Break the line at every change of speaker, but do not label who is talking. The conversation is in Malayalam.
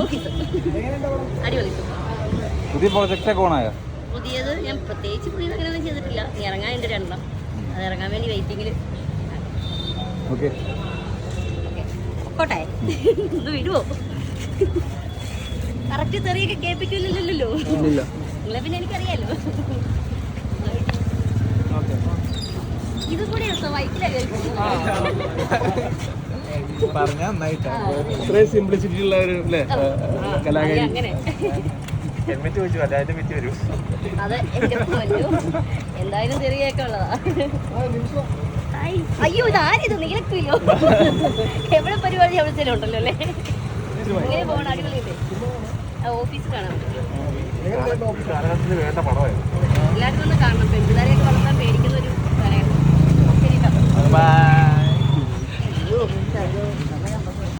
ഓഫീസ് അടിപൊളി.
പുതിയ പ്രോജക്റ്റ് ഒക്കെ ഓണായോ?
പുതിയത് ഞാൻ പ്രത്യേകിച്ച് പുതിയത് അങ്ങനെയൊന്നും ചെയ്തിട്ടില്ല. ഇറങ്ങാൻ എൻ്റെ രണ്ടെണ്ണം, അത് ഇറങ്ങാൻ വേണ്ടി വെയിറ്റിങ്ങിൽ.
ഓക്കെ
പോട്ടെ, ഒന്ന് വിടുവോ? കറക്റ്റ് തെറിയൊക്കെ കേൾപ്പിക്കില്ലല്ലോ നിങ്ങളെ, പിന്നെ എനിക്കറിയാലോ. ഇത് കൂടെ വൈറ്റിലാ
പറഞ്ഞാ ഇത്രയും സിംപ്ലിസിറ്റി ഉള്ള ഒരു കലാകാരി.
അങ്ങനെ
ഹെൽമെറ്റ് വെച്ചു അല്ലാതെ വിറ്റ് വരും.
അതെ, എന്തായാലും തെറിയൊക്കെ ഉള്ളതാ. അയ്യോ, ഇതാരിത് നീലക്കില്ലോ? എവിടെ പരിപാടി എവിടെ ഉണ്ടല്ലോ അല്ലേ? ഇങ്ങനെ പോകണം, അടിപൊളിയല്ലേ? ഓഫീസ് കാണാൻ
വേണ്ട പടമായിരുന്നു.
എല്ലാവരും ഒന്ന് കാണണം. പെൺപിള്ളേരെയൊക്കെ വളർത്താൻ പേടിക്കുന്ന ഒരു കാര്യമാണ്. ശരി.